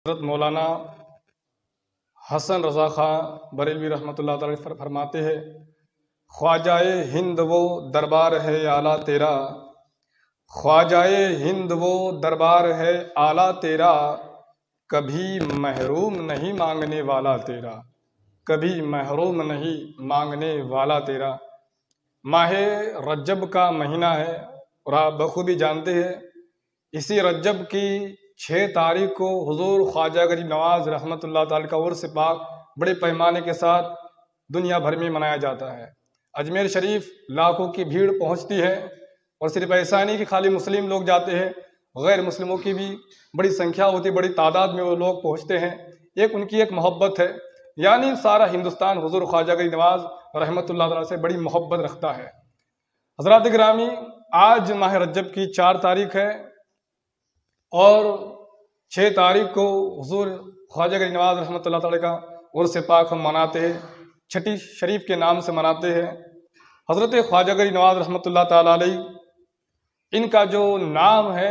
حضرت مولانا حسن رضا خان بریلوی رحمۃ اللہ تعالی فرماتے ہیں، خواجہ ہند وہ دربار ہے اعلیٰ تیرا، خواجہ ہند وہ دربار ہے اعلیٰ تیرا، کبھی محروم نہیں مانگنے والا تیرا، کبھی محروم نہیں مانگنے والا تیرا۔ ماہ رجب کا مہینہ ہے اور آپ بخوبی جانتے ہیں اسی رجب کی 6 تاریخ کو حضور خواجہ غریب نواز رحمۃ اللہ تعالی کا عرس پاک بڑے پیمانے کے ساتھ دنیا بھر میں منایا جاتا ہے۔ اجمیر شریف لاکھوں کی بھیڑ پہنچتی ہے، اور صرف ایسا نہیں کہ خالی مسلم لوگ جاتے ہیں، غیر مسلموں کی بھی بڑی سنکھیا ہوتی ہے، بڑی تعداد میں وہ لوگ پہنچتے ہیں۔ ان کی ایک محبت ہے، یعنی سارا ہندوستان حضور خواجہ غریب نواز رحمۃ اللہ تعالی سے بڑی محبت رکھتا ہے۔ حضرات گرامی، آج ماہ رجب کی 4 تاریخ ہے اور 6 تاریخ کو حضور خواجہ غریب نواز رحمۃ اللہ تعالی کا عرس پاک ہم مناتے ہیں، چھٹی شریف کے نام سے مناتے ہیں۔ حضرت خواجہ غریب نواز رحمۃ اللہ تعالی علیہ، ان کا جو نام ہے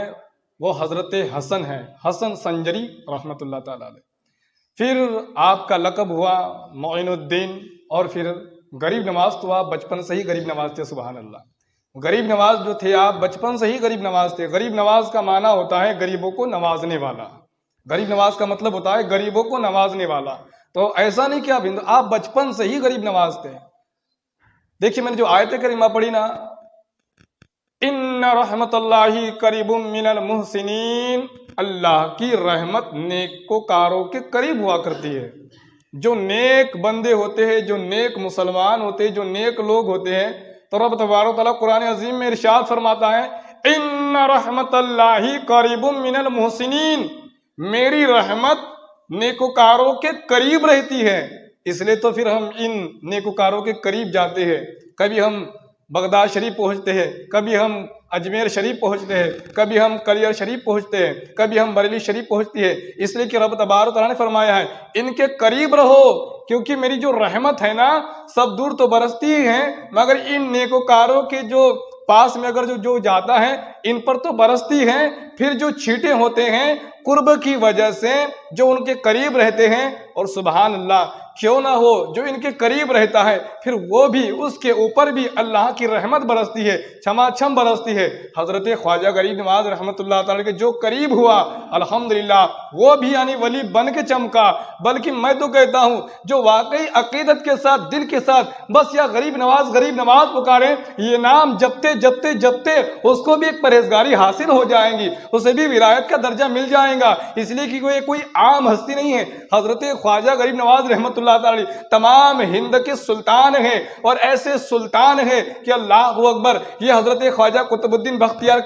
وہ حضرت حسن ہے، حسن سنجری رحمۃ اللہ تعالی علیہ۔ پھر آپ کا لقب ہوا معین الدین، اور پھر غریب نواز تو آپ بچپن سے ہی غریب نواز تھے۔ سبحان اللہ، غریب نواز جو تھے آپ بچپن سے ہی غریب نواز تھے۔ غریب نواز کا معنی ہوتا ہے غریبوں کو نوازنے والا، غریب نواز کا مطلب ہوتا ہے غریبوں کو نوازنے والا۔ تو ایسا نہیں کہ آپ بچپن سے ہی غریب نواز تھے۔ دیکھیے میں نے جو آیت کریمہ پڑھی نا، ان رحمت اللہ قریب من المحسنین، اللہ کی رحمت نیکوکاروں کے قریب ہوا کرتی ہے۔ جو نیک بندے ہوتے ہیں، جو نیک مسلمان ہوتے ہیں، جو نیک لوگ ہوتے ہیں، تو رب تبارک و تعالیٰ قرآن عظیم میں ارشاد فرماتا ہے، ان رحمت اللہ قریب من المحسنین، میری رحمت نیکوکاروں کے قریب رہتی ہے۔ اس لیے تو پھر ہم ان نیکوکاروں کے قریب جاتے ہیں۔ کبھی ہم بغداد شریف پہنچتے ہیں، کبھی ہم اجمیر شریف پہنچتے ہیں، کبھی ہم کلیئر شریف پہنچتے ہیں، کبھی ہم بریلی شریف پہنچتی ہے، اس لیے کہ رب تبارک و تعالیٰ نے فرمایا ہے ان کے قریب رہو، کیونکہ میری جو رحمت ہے نا سب دور تو برستی ہی ہے، مگر ان نیکوکاروں کے جو پاس میں اگر جو جاتا ہے ان پر تو برستی ہے۔ پھر جو چھیٹے ہوتے ہیں قرب کی وجہ سے، جو ان کے قریب رہتے ہیں، اور سبحان اللہ کیوں نہ ہو جو ان کے قریب رہتا ہے پھر وہ بھی اس کے اوپر بھی اللہ کی رحمت برستی ہے، چھما چھم برستی ہے۔ حضرت خواجہ غریب نواز رحمۃ اللہ تعالی کے جو قریب ہوا الحمدللہ، وہ بھی یعنی ولی بن کے چمکا۔ بلکہ میں تو کہتا ہوں جو واقعی عقیدت کے ساتھ، دل کے ساتھ بس یا غریب نواز پکارے، یہ نام جپتے جپتے جپتے اس کو بھی ایک پرہیزگاری حاصل ہو جائیں گی، اسے بھی ولایت کا درجہ مل جائے گا، اس لیے کہ کوئی عام ہستی نہیں ہے۔ حضرت خواجہ غریب نواز رحمۃ اللہ تعالی تمام ہند کے سلطان ہیں، اور ایسے سلطان ہیں کہ اللہ اکبر، یہ حضرت خواجہ قطب الدین بختیار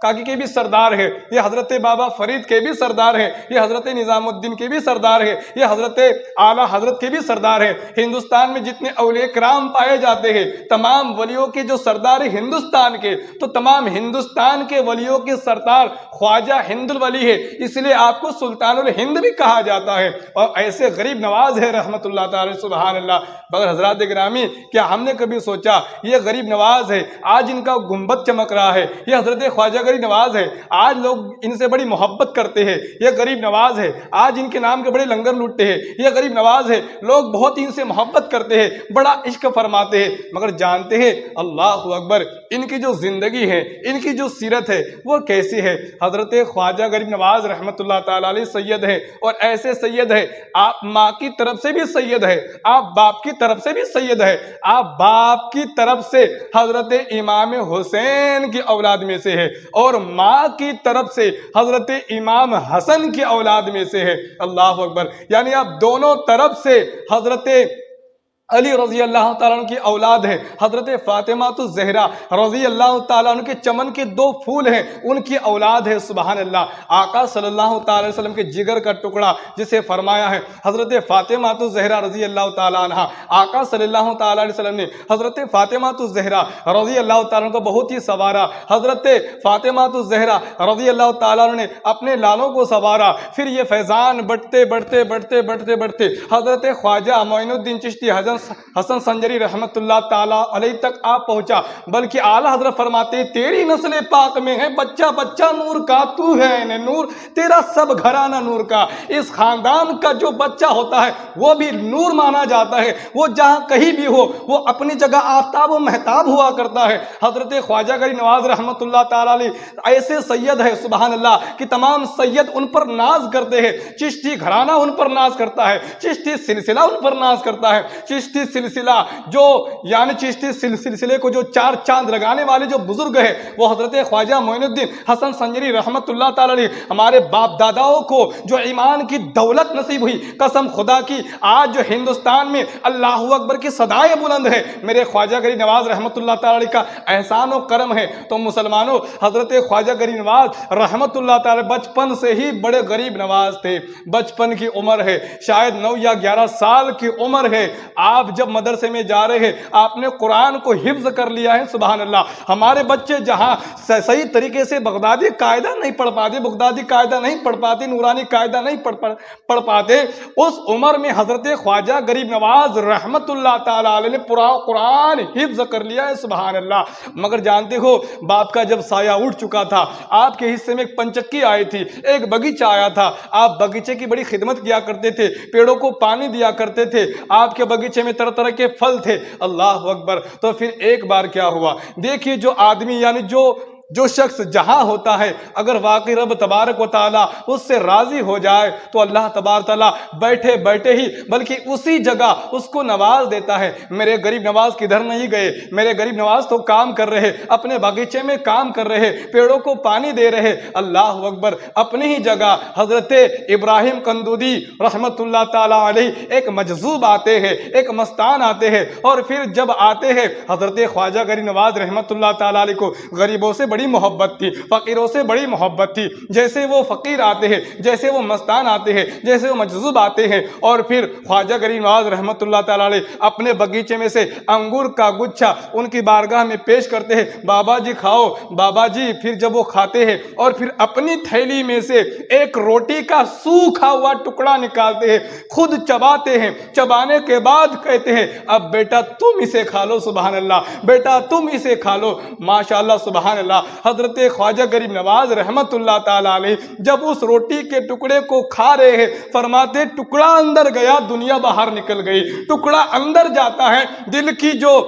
کاکی کے بھی سردار ہے، یہ حضرت بابا فرید کے بھی سردار ہے، یہ حضرت نظام الدین کے بھی سردار ہے، یہ حضرت اعلیٰ حضرت کے بھی سردار ہے۔ ہندوستان میں جتنے اولیاء کرام پائے جاتے ہیں، تمام ولیوں کے جو سردار ہندوستان کے، تو تمام ہندوستان کے ولیوں کے سردار خواجہ ہند الولی ہے، اس لیے آپ کو سلطان الہند بھی کہا جاتا ہے۔ اور ایسے غریب نواز ہے رحمت اللہ تعالی، سبحان اللہ۔ مگر حضرات گرامی، کیا ہم نے کبھی سوچا یہ غریب نواز ہے، آج ان کا گنبد چمک رہا ہے، یہ حضرت خواجہ غریب نواز ہے، آج لوگ ان سے بڑی محبت کرتے ہیں، یہ غریب نواز ہے، آج ان کے نام کے بڑے لنگر لوٹتے ہیں، یہ غریب نواز ہے، لوگ بہت ان سے محبت کرتے ہیں، بڑا عشق فرماتے ہیں۔ مگر جانتے ہیں اللہ اکبر ان کی جو زندگی ہے، ان کی جو سیرت ہے وہ کیسی ہے؟ حضرت خواجہ غریب نواز رحمت اللہ تعالی علیہ سید ہے، اور ایسے سید ہے، آپ ماں کی طرف سے بھی سید ہے، آپ باپ کی طرف سے بھی سید ہے، آپ باپ کی طرف سے حضرت امام حسین کی اولاد میں سے ہے، اور ماں کی طرف سے حضرت امام حسن کی اولاد میں سے ہے۔ اللہ اکبر، یعنی آپ دونوں طرف سے حضرت علی رضی اللہ تعالیٰ عنہ کی اولاد ہے، حضرت فاطمہ الزہرا رضی اللہ تعالیٰ عنہ کے چمن کے 2 پھول ہیں، ان کی اولاد ہے۔ سبحان اللہ، آقا صلی اللہ تعالی وسلم کے جگر کا ٹکڑا جسے فرمایا ہے حضرت فاطمہ الزہرا رضی اللہ تعالیٰ عنہ، آقا صلی اللہ تعالی وسلم نے حضرت فاطمہ الزہرا رضی اللہ تعالیٰ عنہ کو بہت ہی سوارا، حضرت فاطمہ الزہرا رضی اللہ تعالیٰ عنہ نے اپنے لالوں کو سوارا۔ پھر یہ فیضان بڑھتے بڑھتے بڑھتے بڑھتے بڑھتے حضرت خواجہ معین الدین چشتی حسن حسن سنجری رحمت اللہ تعالیٰ علیہ تک آپ پہنچا، بلکہ اعلیٰ حضرت فرماتے تیری نسل پاک میں ہے بچہ بچہ نور کا، تو ہے عین نور، تیرا سب گھرانہ نور کا۔ اس خاندان کا جو بچہ ہوتا ہے وہ بھی نور مانا جاتا ہے، وہ جہاں کہیں بھی ہو وہ اپنی جگہ آفتاب و مہتاب ہوا کرتا ہے۔ حضرت خواجہ غریب نواز رحمت اللہ تعالیٰ علیہ ایسے سید ہے سبحان اللہ کہ تمام سید ان پر ناز کرتے ہیں، چشتی گھرانہ ان پر ناز کرتا ہے، چشتی سلسلہ ان پر ناز کرتا ہے۔ چشتی سلسلہ جو یعنی چشتی سلسلے کو جو چار چاند لگانے والے جو بزرگ ہیں وہ حضرت خواجہ معین الدین حسن سنجری رحمت اللہ تعالیٰ علیہ، ہمارے باپ داداؤں کو جو ایمان کی دولت نصیب ہوئی، قسم خدا کی آج جو ہندوستان میں اللہ اکبر کی صدائیں بلند ہے، میرے خواجہ غریب نواز رحمت اللہ تعالیٰ علیہ کا احسان و کرم ہے۔ تو مسلمانوں حضرت خواجہ غریب نواز رحمت اللہ تعالیٰ بچپن سے ہی بڑے غریب نواز تھے، بچپن کی عمر ہے شاید 9 یا 11 سال کی عمر ہے، آپ جب مدرسے میں جا رہے ہیں آپ نے قرآن کو حفظ کر لیا ہے سبحان اللہ۔ ہمارے بچے جہاں صحیح طریقے سے بغدادی قاعدہ نہیں پڑھ پاتے، بغدادی قاعدہ نہیں پڑھ پاتے، نورانی قاعدہ نہیں پڑھ پاتے، اس عمر میں حضرت خواجہ غریب نواز رحمت اللہ تعالیٰ علیہ نے پورا قرآن حفظ کر لیا ہے سبحان اللہ۔ مگر جانتے ہو باپ کا جب سایہ اٹھ چکا تھا، آپ کے حصے میں ایک پنچکی آئی تھی، ایک باغیچہ آیا تھا، آپ باغیچے کی بڑی خدمت کیا کرتے تھے، پیڑوں کو پانی دیا کرتے تھے، آپ کے باغیچے میں طرح طرح کے پھل تھے، اللہ اکبر۔ تو پھر ایک بار کیا ہوا، دیکھیے جو آدمی یعنی جو شخص جہاں ہوتا ہے اگر واقعی رب تبارک و تعالیٰ اس سے راضی ہو جائے تو اللہ تبارک تعالیٰ بیٹھے بیٹھے ہی بلکہ اسی جگہ اس کو نواز دیتا ہے۔ میرے غریب نواز کدھر نہیں گئے، میرے غریب نواز تو کام کر رہے، اپنے باغیچے میں کام کر رہے، پیڑوں کو پانی دے رہے، اللہ اکبر۔ اپنی ہی جگہ حضرت ابراہیم قندودی رحمت اللہ تعالیٰ علیہ ایک مجذوب آتے ہیں، ایک مستان آتے ہیں، اور پھر جب آتے ہیں حضرت خواجہ غریب نواز رحمت اللہ تعالیٰ علیہ کو غریبوں سے بڑی محبت تھی، فقیروں سے بڑی محبت تھی، جیسے وہ فقیر آتے ہیں، جیسے وہ مستان آتے ہیں، جیسے وہ مجذوب آتے ہیں، اور پھر خواجہ غریب نواز رحمت اللہ تعالیٰ علیہ اپنے باغیچے میں سے انگور کا گچھا ان کی بارگاہ میں پیش کرتے ہیں، بابا جی کھاؤ، بابا جی۔ پھر جب وہ کھاتے ہیں اور پھر اپنی تھیلی میں سے ایک روٹی کا سوکھا ہوا ٹکڑا نکالتے ہیں، خود چباتے ہیں، چبانے کے بعد کہتے ہیں اب بیٹا تم اسے کھا لو سبحان اللہ، بیٹا تم اسے کھا لو ماشاءاللہ سبحان اللہ۔ حضرت خواجہ غریب نواز رحمت اللہ تعالیٰ علیہ جب اس روٹی کے ٹکڑے کو کھا رہے ہیں فرماتے ٹکڑا اندر گیا دنیا باہر نکل گئی، ٹکڑا اندر جاتا ہے دل کی جو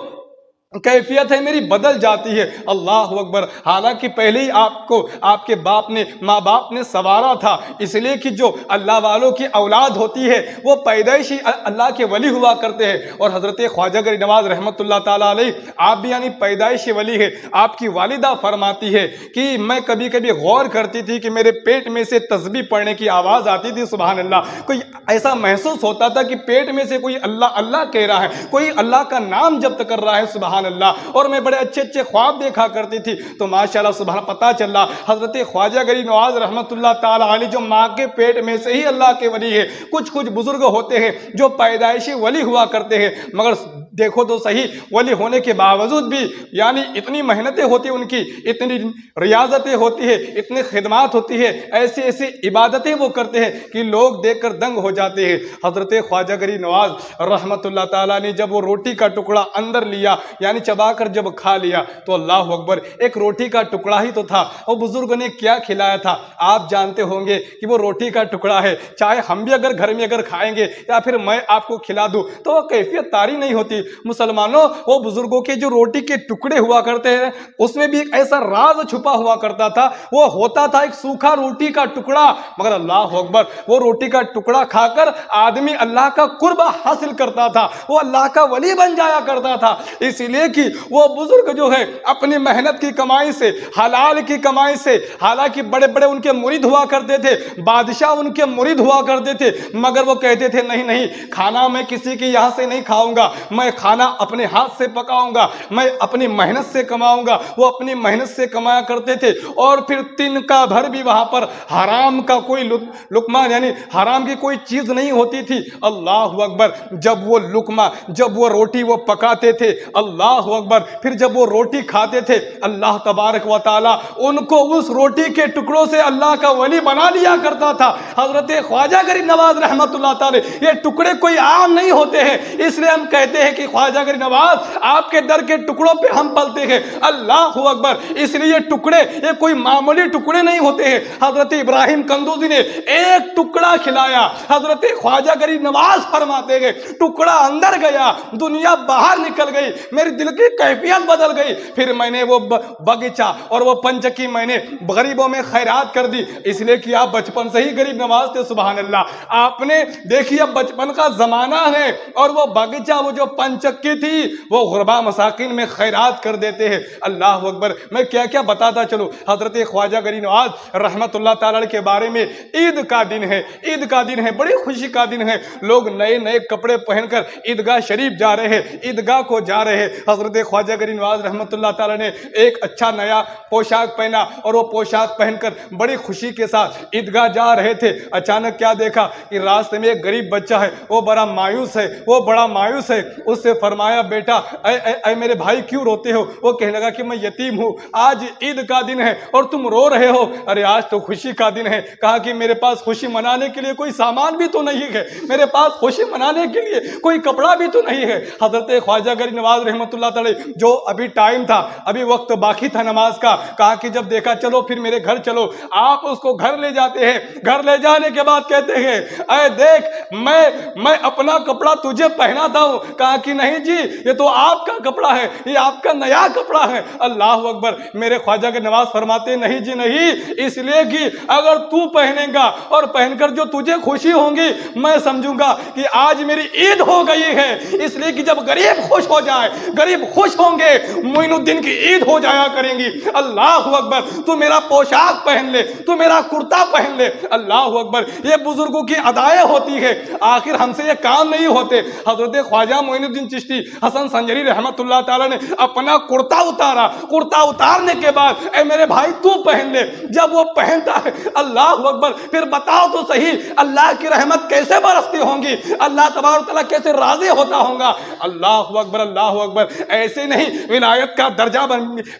کیفیت ہے میری بدل جاتی ہے، اللہ اکبر۔ حالانکہ پہلے ہی آپ کو آپ کے باپ نے ماں باپ نے سنوارا تھا، اس لیے کہ جو اللہ والوں کی اولاد ہوتی ہے وہ پیدائشی اللہ کے ولی ہوا کرتے ہیں، اور حضرت خواجہ غریب نواز رحمت اللہ تعالیٰ علیہ آپ بھی یعنی پیدائشی ولی ہے۔ آپ کی والدہ فرماتی ہے کہ میں کبھی کبھی غور کرتی تھی کہ میرے پیٹ میں سے تسبیح پڑھنے کی آواز آتی تھی سبحان اللہ، کوئی ایسا محسوس ہوتا تھا کہ پیٹ میں سے کوئی اللہ اللہ کہہ رہا ہے، کوئی اللہ کا نام جپ کر رہا ہے سبحان اللہ، اور میں بڑے اچھے اچھے خواب دیکھا کرتی تھی۔ تو ماشاءاللہ سبحان پتہ چلا حضرت خواجہ غریب نواز رحمت اللہ تعالیٰ علیہ جو ماں کے پیٹ میں سے ہی اللہ کے ولی ہے۔ کچھ بزرگ ہوتے ہیں جو پیدائشی ولی ہوا کرتے ہیں، مگر دیکھو تو صحیح ولی ہونے کے باوجود بھی یعنی اتنی محنتیں ہوتی ہیں ان کی، اتنی ریاضتیں ہوتی ہے، اتنی خدمات ہوتی ہے، ایسی ایسی عبادتیں وہ کرتے ہیں کہ لوگ دیکھ کر دنگ ہو جاتے ہیں۔ حضرت خواجہ غریب نواز رحمت اللہ تعالیٰ نے جب وہ روٹی کا ٹکڑا اندر لیا یعنی چبا کر جب کھا لیا تو اللہ اکبر ایک روٹی کا ٹکڑا ہی تو تھا، اور بزرگ نے کیا کھلایا تھا آپ جانتے ہوں گے کہ وہ روٹی کا ٹکڑا ہے، چاہے ہم بھی اگر گھر میں اگر کھائیں گے یا پھر میں آپ کو کھلا دوں تو وہ کیفیت طاری نہیں ہوتی۔ مسلمانوں وہ بزرگوں کے جو روٹی کے ٹکڑے ہوا کرتے ہیں اس میں بھی ایک ایسا راز چھپا ہوا کرتا تھا، وہ ہوتا تھا ایک سوکھا روٹی کا ٹکڑا، مگر اللہ اکبر وہ روٹی کا ٹکڑا کھا کر آدمی اللہ کا قرب حاصل کرتا تھا، وہ اللہ کا ولی بن جایا کرتا تھا۔ اسی لیے کہ وہ بزرگ جو ہے اپنی محنت کی کمائی سے، حلال کی کمائی سے، حالانکہ بڑے بڑے ان کے مرید ہوا کرتے تھے، بادشاہ ان کے مرید ہوا کرتے تھے، مگر وہ کہتے تھے نہیں نہیں کھانا میں کسی کے یہاں سے نہیں کھاؤں گا، میں کھانا اپنے ہاتھ سے پکاؤں گا، میں اپنی محنت سے کماؤں گا۔ وہ اپنی محنت سے کمایا کرتے تھے، اور پھر تن کا بھر بھی وہاں پر حرام کا کوئی لقمہ یعنی حرام کی کوئی چیز نہیں ہوتی تھی۔ اللہ اکبر، جب وہ لقمہ، جب وہ روٹی وہ پکاتے تھے، اللہ اکبر، پھر جب وہ روٹی کھاتے تھے، اللہ تبارک و تعالیٰ ان کو اس روٹی کے ٹکڑوں سے اللہ کا ولی بنا لیا کرتا تھا۔ حضرت خواجہ غریب نواز رحمت اللہ تعالی، یہ ٹکڑے کوئی عام نہیں ہوتے ہیں، اس لیے ہم کہتے ہیں کہ خواجہ غریب نواز آپ کے در کے ٹکڑوں پہ ہم پلتے ہیں۔ اللہ اکبر، اس لیے یہ ٹکڑے یہ کوئی معمولی ٹکڑے نہیں ہوتے ہیں۔ حضرت ابراہیم قندوزی نے ایک ٹکڑا کھلایا، حضرت خواجہ غریب نواز فرماتے ہیں ٹکڑا اندر گیا، دنیا باہر نکل گئی، میری دل کی کیفیت بدل گئی۔ پھر میں نے وہ باغیچہ اور وہ پنچکی میں نے غریبوں میں خیرات کر دی، اس لیے کہ آپ بچپن سے ہی غریب نواز تھے۔ سبحان اللہ، آپ نے دیکھیے اب بچپن کا زمانہ ہے، اور وہ باغیچہ وہ جو پنچکی تھی وہ غربا مساکین میں خیرات کر دیتے ہیں۔ اللہ اکبر، میں کیا کیا بتاتا چلوں۔ حضرت خواجہ غریب نواز رحمت اللہ تعالی کے بارے میں، عید کا دن ہے، عید کا دن ہے، بڑی خوشی کا دن ہے، لوگ نئے نئے کپڑے پہن کر عیدگاہ شریف جا رہے ہیں، عیدگاہ کو جا رہے ہیں۔ حضرت خواجہ غریب نواز رحمت اللہ تعالی نے ایک اچھا نیا پوشاک پہنا، اور وہ پوشاک پہن کر بڑی خوشی کے ساتھ عیدگاہ جا رہے تھے۔ اچانک کیا دیکھا کہ راستے میں ایک غریب بچہ ہے، وہ بڑا مایوس ہے، وہ بڑا مایوس ہے۔ اس سے فرمایا بیٹا اے میرے بھائی کیوں روتے ہو؟ وہ کہنے لگا کہ میں یتیم ہوں، آج عید کا دن ہے اور تم رو رہے ہو۔ ارے آج تو خوشی کا دن ہے۔ کہا کہ میرے پاس خوشی منانے کے لیے کوئی سامان بھی تو نہیں ہے، میرے پاس خوشی منانے کے لیے کوئی کپڑا بھی تو نہیں ہے۔ حضرت خواجہ غریب نواز رحمت اللہ تعالی، جو ابھی ٹائم تھا، ابھی وقت باقی تھا نماز کا، کہا کہ جب دیکھا چلو پھر میرے گھر چلو۔ آپ اس کو گھر لے جاتے ہیں، گھر لے جانے کے بعد کہتے ہیں اے دیکھ میں اپنا کپڑا تجھے پہناتا ہوں۔ کہا کہ نہیں جی، یہ تو آپ کا کپڑا ہے، یہ آپ کا نیا کپڑا ہے۔ اللہ اکبر، میرے خواجہ کے نواز فرماتے نہیں جی نہیں، اس لیے کہ اگر تو پہنے گا اور پہن کر جو تجھے خوشی ہوگی، میں سمجھوں گا کہ آج میری عید ہو گئی ہے۔ اس لیے کہ جب غریب خوش ہو جائے، غریب خوش ہوں گے، معین الدین کی عید ہو جایا کریں گی۔ اللہ اکبر، تو میرا پوشاک پہن لے، تو میرا کرتا پہن لے۔ اللہ اکبر، یہ بزرگوں کی ادائیں ہوتی ہے، آخر ہم سے یہ کام نہیں ہوتے۔ حضرت خواجہ معین الدین چشتی حسن سنجری رحمت اللہ تعالی نے اپنا کرتا اتارا، کرتا اتارنے کے بعد اے میرے بھائی تو پہن لے۔ جب وہ پہنتا ہے، اللہ اکبر، پھر بتاؤ تو صحیح اللہ کی رحمت کیسے برستی ہوں گی، اللہ تبارک و تعالیٰ کیسے راضی ہوتا ہوگا۔ اللہ اکبر، اللہ اکبر، ایسے نہیں ولایت کا درجہ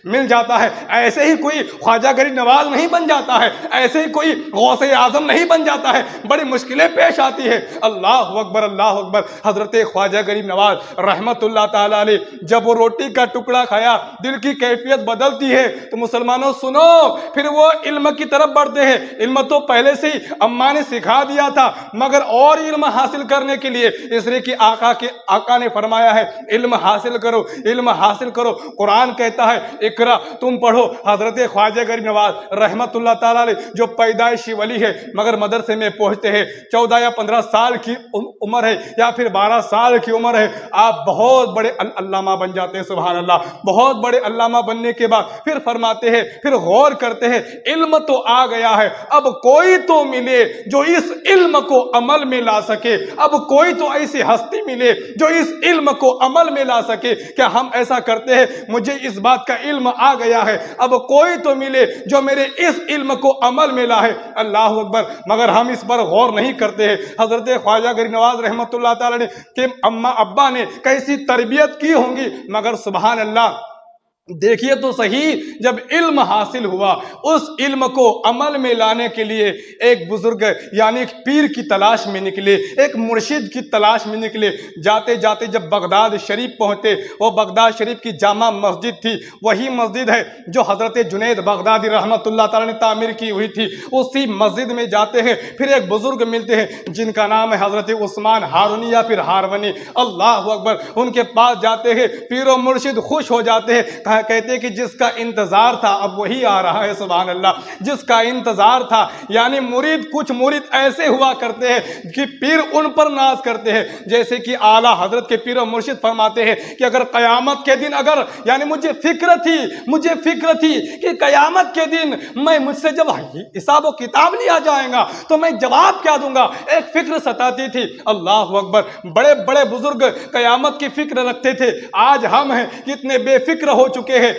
مل جاتا ہے، ایسے ہی کوئی خواجہ غریب نواز نہیں بن جاتا ہے، ایسے ہی کوئی غوث اعظم نہیں بن جاتا ہے، بڑی مشکلیں پیش آتی ہے۔ اللہ اکبر، اللہ اکبر، حضرت خواجہ غریب نواز رحمت اللہ تعالی علیہ جب وہ روٹی کا ٹکڑا کھایا، دل کی کیفیت بدلتی ہے۔ تو مسلمانوں سنو، پھر وہ علم کی طرف بڑھتے ہیں۔ علم تو پہلے سے ہی اماں نے سکھا دیا تھا، مگر اور علم حاصل کرنے کے لیے، اس لیے کہ آقا نے فرمایا ہے علم حاصل کرو، علم حاصل کرو۔ قرآن کہتا ہے اقرا، تم پڑھو۔ حضرت خواجہ غریب نواز رحمت اللہ تعالی علیہ جو پیدائشی ولی ہے، مگر مدرسے میں پہنچتے ہیں، 14 یا 15 سال کی عمر ہے یا پھر 12 سال کی عمر ہے، آپ بہت بڑے علامہ بن جاتے ہیں۔ سبحان اللہ، بہت بڑے علامہ بننے کے بعد پھر فرماتے ہیں، پھر غور کرتے ہیں، علم تو آ گیا ہے، اب کوئی تو ملے جو اس علم کو عمل میں لا سکے، اب کوئی تو ایسی ہستی ملے جو اس علم کو عمل میں لا سکے۔ کیا ہم ایسا کرتے ہیں؟ مجھے اس بات کا علم آ گیا ہے، اب کوئی تو ملے جو میرے اس علم کو عمل میں لائے۔ اللہ اکبر، مگر ہم اس پر غور نہیں کرتے ہیں۔ حضرت خواجہ غریب نواز رحمت اللہ تعالی نے کہ اماں ابا نے کیسی تربیت کی ہوں گی، مگر سبحان اللہ دیکھیے تو صحیح، جب علم حاصل ہوا، اس علم کو عمل میں لانے کے لیے ایک بزرگ یعنی ایک پیر کی تلاش میں نکلے، ایک مرشد کی تلاش میں نکلے۔ جاتے جاتے جب بغداد شریف پہنچے، وہ بغداد شریف کی جامع مسجد تھی، وہی مسجد ہے جو حضرت جنید بغدادی رحمت اللہ تعالی نے تعمیر کی ہوئی تھی۔ اسی مسجد میں جاتے ہیں، پھر ایک بزرگ ملتے ہیں جن کا نام ہے حضرت عثمان ہارونی یا پھر ہارونی۔ اللہ اکبر، ان کے پاس جاتے ہیں، پیر و مرشد خوش ہو جاتے ہیں، کہا کہتے کہ جس کا انتظار تھا اب وہی آ رہا ہے، سبحان اللہ، جس کا انتظار تھا، یعنی مرید، کچھ مرید ایسے ہوا کرتے ہیں کہ پیر ان پر ناز کرتے ہیں، جیسے کہ اعلیٰ حضرت کے پیر و مرشد فرماتے ہیں کہ اگر قیامت کے دن یعنی مجھے فکر تھی کہ قیامت کے دن مجھ سے جب حساب و کتاب لیا جائے گا تو میں جواب کیا دوں گا، ایک فکر ستاتی تھی۔ اللہ اکبر، بڑے بڑے بزرگ قیامت کی فکر رکھتے تھے۔ آج ہم ہیں کتنے بے فکر ہو چکے ہیں،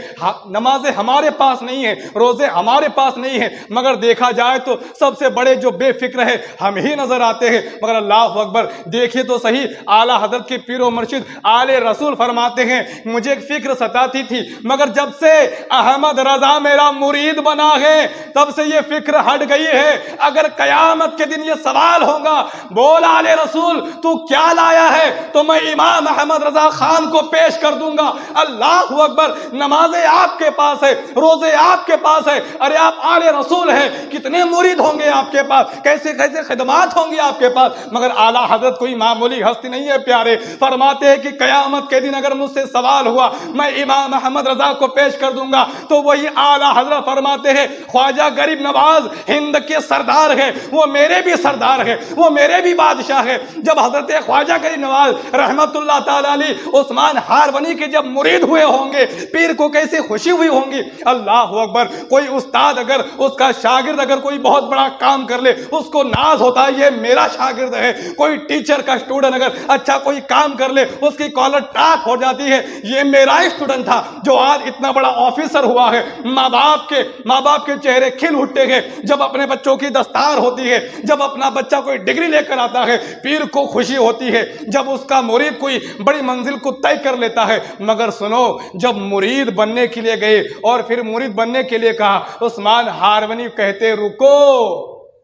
نمازیں ہمارے پاس نہیں ہیں، روزے ہمارے پاس نہیں ہیں، مگر دیکھا جائے تو سب سے بڑے جو بے فکر ہے ہم ہی نظر آتے ہیں۔ مگر اللہ اکبر، دیکھیے تو صحیح، اعلیٰ حضرت کے پیر و مرشد آل رسول فرماتے ہیں مجھے ایک فکر ستاتی تھی، مگر جب سے احمد رضا میرا مرید بنا ہے تب سے یہ فکر ہٹ گئی ہے۔ اگر قیامت کے دن یہ سوال ہوگا، بول آل رسول تو کیا لایا ہے، تو میں امام احمد رضا خان کو پیش کر دوں گا۔ اللہ اکبر، نمازیں آپ کے پاس ہے، روزے آپ کے پاس ہے، ارے آپ آل رسول ہیں، کتنے مرید ہوں گے آپ کے پاس، کیسے کیسے خدمات ہوں گی آپ کے پاس، مگر اعلیٰ حضرت کوئی معمولی ہستی نہیں ہے پیارے۔ فرماتے ہیں کہ قیامت کے دن اگر مجھ سے سوال ہوا میں امام احمد رضا کو پیش کر دوں گا، تو وہی اعلیٰ حضرت فرماتے ہیں خواجہ غریب نواز ہند کے سردار ہے، وہ میرے بھی سردار ہے، وہ میرے بھی بادشاہ ہے۔ جب حضرت خواجہ غریب نواز رحمت اللہ تعالی علیہ عثمان ہارونی کے جب مرید ہوئے ہوں گے، پیر کو کیسے خوشی ہوئی ہوں گی۔ اللہ اکبر، کوئی استاد اگر اس کا شاگرد اگر کوئی بہت بڑا کام کر لے اس کو ناز ہوتا ہے یہ میرا شاگرد ہے۔ کوئی ٹیچر کا اسٹوڈنٹ اگر اچھا کوئی کام کر لے اس کی کالر ٹاپ ہو جاتی ہے، یہ میرا اسٹوڈنٹ تھا جو آج اتنا بڑا آفیسر ہوا ہے۔ ماں باپ کے چہرے کھل اٹھتے ہیں جب اپنے بچوں کی دستار ہوتی ہے، جب اپنا بچہ کوئی ڈگری لے کر آتا ہے، پیر کو خوشی ہوتی ہے جب اس کا مرید کوئی بڑی منزل کو طے کر لیتا ہے۔ مگر سنو، جب مرید بننے کے لیے گئے اور پھر مرید بننے کے لیے کہا، عثمان ہارونی کہتے رکو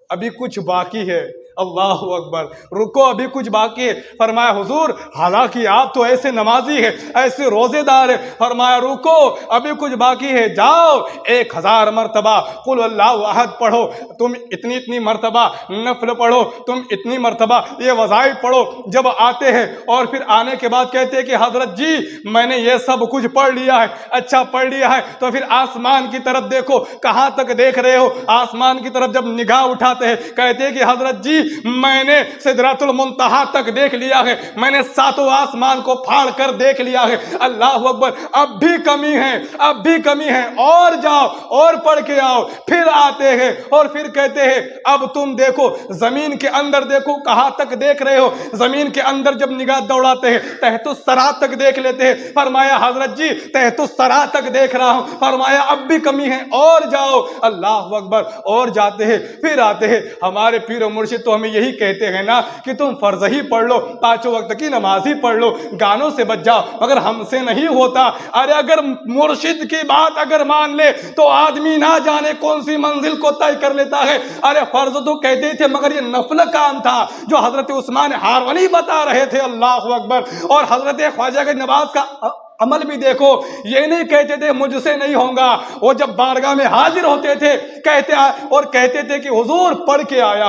ابھی کچھ باقی ہے۔ اللہ اکبر، رکو ابھی کچھ باقی ہے۔ فرمایا حضور حالانکہ آپ تو ایسے نمازی ہیں، ایسے روزے دار ہیں، فرمایا رکو ابھی کچھ باقی ہے، جاؤ 1000 مرتبہ قل اللہ احد پڑھو، تم اتنی مرتبہ نفل پڑھو، تم اتنی مرتبہ یہ وظائف پڑھو۔ جب آتے ہیں اور پھر آنے کے بعد کہتے ہیں کہ حضرت جی میں نے یہ سب کچھ پڑھ لیا ہے۔ اچھا پڑھ لیا ہے تو پھر آسمان کی طرف دیکھو، کہاں تک دیکھ رہے ہو؟ آسمان کی طرف جب نگاہ اٹھاتے ہیں کہتے ہیں کہ حضرت جی میں نے سدرۃ المنتہا تک دیکھ لیا ہے، میں نے 7 آسمان کو پھاڑ کر دیکھ لیا ہے۔ اللہ اکبر، اب بھی کمی ہے، اور جاؤ اور پڑھ کے آؤ۔ پھر آتے ہیں اور پھر کہتے ہیں اب تم دیکھو زمین کے اندر، دیکھو کہاں تک دیکھ رہے ہو؟ زمین کے اندر جب نگاہ دوڑاتے ہیں تحت الثری تک دیکھ لیتے ہیں۔ فرمایا حضرت جی تحت الثری تک دیکھ رہا ہوں۔ فرمایا اب بھی کمی ہے، اور جاؤ۔ اللہ اکبر، اور جاتے ہیں، پھر آتے ہیں۔ ہمارے پیر و مرشد تو ہمیں یہی کہتے ہیں نا کہ تم فرض ہی پڑھ لو، 5 وقت کی نماز ہی پڑھ لو، گانوں سے بچ جاؤ، مگر ہم سے نہیں ہوتا۔ ارے اگر مرشد کی بات اگر مان لے تو آدمی نہ جانے کون سی منزل کو طے کر لیتا ہے۔ ارے فرض تو کہتے تھے مگر یہ نفل کام تھا جو حضرت عثمان ہارونی بتا رہے تھے۔ اللہ اکبر، اور حضرت خواجہ غریب نواز کا عمل بھی دیکھو، یہ نہیں کہتے تھے مجھ سے نہیں ہوگا، وہ جب بارگاہ میں حاضر ہوتے تھے کہتے تھے کہ حضور پڑھ کے آیا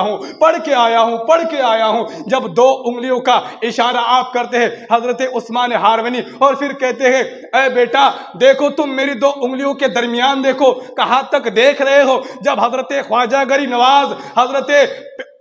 ہوں۔ جب 2 انگلیوں کا اشارہ آپ کرتے ہیں حضرت عثمان ہارونی، اور پھر کہتے ہیں اے بیٹا دیکھو تم میری 2 انگلیوں کے درمیان دیکھو کہاں تک دیکھ رہے ہو۔ جب حضرت خواجہ غریب نواز حضرت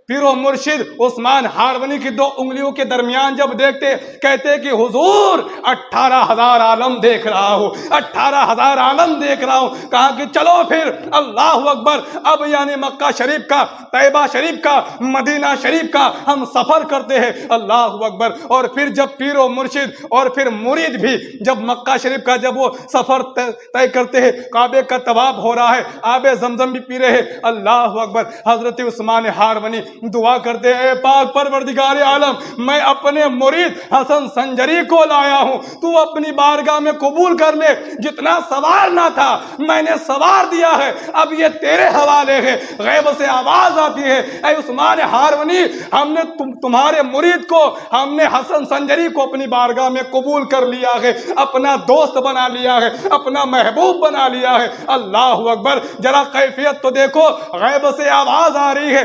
پیر و مرشد عثمان ہارونی کی 2 انگلیوں کے درمیان جب دیکھتے کہتے کہ حضور 18,000 عالم دیکھ رہا ہوں، 18,000 عالم دیکھ رہا ہوں۔ کہا کہ چلو پھر، اللہ اکبر، اب یعنی مکہ شریف کا، طیبہ شریف کا، مدینہ شریف کا ہم سفر کرتے ہیں۔ اللہ اکبر، اور پھر جب پیر و مرشد اور پھر مرید بھی جب مکہ شریف کا جب وہ سفر طے کرتے ہیں، کعبے کا طواف ہو رہا ہے، آب زمزم بھی پی رہے ہیں۔ اللہ اکبر، حضرت عثمان ہارونی دعا کرتے ہیں اے پاک پروردگار عالم، میں اپنے مرید حسن سنجری کو لایا ہوں، تو اپنی بارگاہ میں قبول کر لے۔ جتنا سوارنا تھا میں نے سوار دیا ہے، اب یہ تیرے حوالے ہے۔ غیب سے آواز آتی ہے اے عثمان ہارونی، ہم نے تمہارے مرید کو، ہم نے حسن سنجری کو اپنی بارگاہ میں قبول کر لیا ہے، اپنا دوست بنا لیا ہے، اپنا محبوب بنا لیا ہے۔ اللہ اکبر، ذرا کیفیت تو دیکھو، غیب سے آواز آ رہی ہے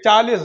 40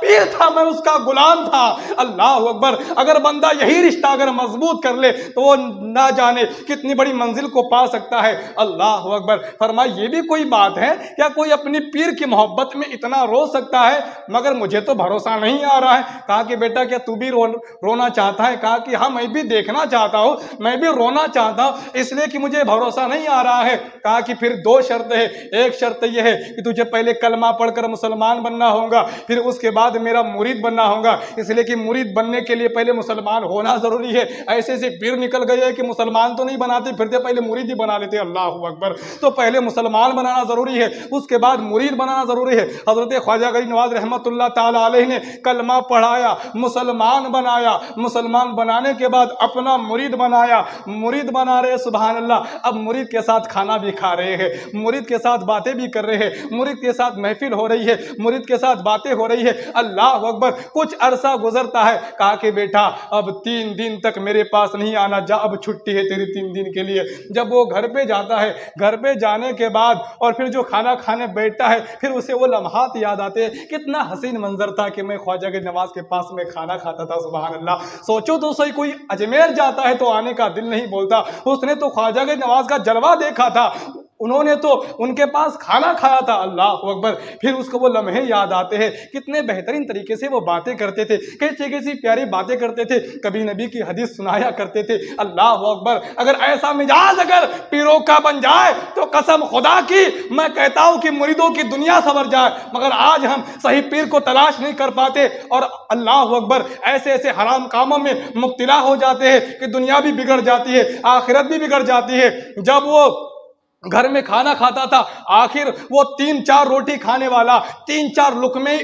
پیر تھا، میں اس کا غلام تھا۔ اللہ اکبر، اگر بندہ یہی رشتہ اگر مضبوط کر لے تو وہ نہ جانے کتنی بڑی منزل کو پا سکتا ہے۔ اللہ اکبر، فرمایا یہ بھی کوئی بات ہے کیا کوئی اپنی پیر کی محبت میں اتنا رو سکتا ہے؟ مگر مجھے تو بھروسہ نہیں آ رہا ہے۔ کہا کہ بیٹا کیا تو بھی رونا چاہتا ہے؟ کہا کہ ہاں میں بھی دیکھنا چاہتا ہوں، میں بھی رونا چاہتا ہوں، اس لیے کہ مجھے بھروسہ نہیں آ رہا ہے۔ کہا کہ پھر دو شرط ہے، ایک شرط یہ ہے کہ تجھے پہلے کلمہ پڑھ کر مسلمان بننا ہوگا، پھر اس کے بعد میرا مرید بننا ہوگا، اس لیے کہ مرید بننے کے لیے پہلے مسلمان ہونا ضروری ہے۔ ایسے سے پیر نکل گئے کہ مسلمان تو نہیں بناتے پھرتے، پہلے مرید ہی بنا لیتے۔ اللہ اکبر، تو پہلے مسلمان بنانا ضروری ہے، اس کے بعد مرید بنانا ضروری ہے۔ حضرت خواجہ غریب نواز رحمۃ اللہ تعالی علیہ نے کلمہ پڑھایا، مسلمان بنایا، مسلمان بنانے کے بعد اپنا مرید بنایا، مرید بنا رہے، سبحان اللہ۔ اب مرید کے ساتھ کھانا بھی کھا رہے ہیں، مرید کے ساتھ باتیں بھی کر رہے ہیں، مرید کے ساتھ محفل ہو رہی ہے، مرید کے ساتھ باتیں ہو رہی ہے۔ اللہ اکبر، کچھ عرصہ گزرتا ہے، کہا کہ بیٹا اب 3 دن تک میرے پاس نہیں آنا، جا اب چھٹی ہے تیری 3 دن کے لیے۔ جب وہ گھر پہ جاتا ہے، گھر پہ جانے کے بعد اور پھر جو کھانا کھانے بیٹھتا ہے، پھر اسے وہ لمحات یاد آتے ہیں، کتنا حسین منظر تھا کہ میں خواجہ کے نواز کے پاس میں کھانا کھاتا تھا۔ سبحان اللہ، سوچو تو صحیح، کوئی اجمیر جاتا ہے تو آنے کا دل نہیں بولتا، اس نے تو خواجہ کے نواز کا جلوہ دیکھا تھا، انہوں نے تو ان کے پاس کھانا کھایا تھا۔ اللہ اکبر، پھر اس کو وہ لمحے یاد آتے ہیں، کتنے بہترین طریقے سے وہ باتیں کرتے تھے، کیسی کیسی پیاری باتیں کرتے تھے، کبھی نبی کی حدیث سنایا کرتے تھے۔ اللہ اکبر، اگر ایسا مزاج اگر پیروں کا بن جائے تو قسم خدا کی میں کہتا ہوں کہ مریدوں کی دنیا سنور جائے، مگر آج ہم صحیح پیر کو تلاش نہیں کر پاتے اور اللہ اکبر ایسے ایسے حرام کاموں میں مبتلا ہو جاتے ہیں کہ دنیا بھی بگڑ جاتی ہے، آخرت بھی بگڑ جاتی ہے۔ جب وہ گھر میں کھانا کھاتا تھا، آخر وہ 3-4 روٹی کھانے والا 3-4 لقمے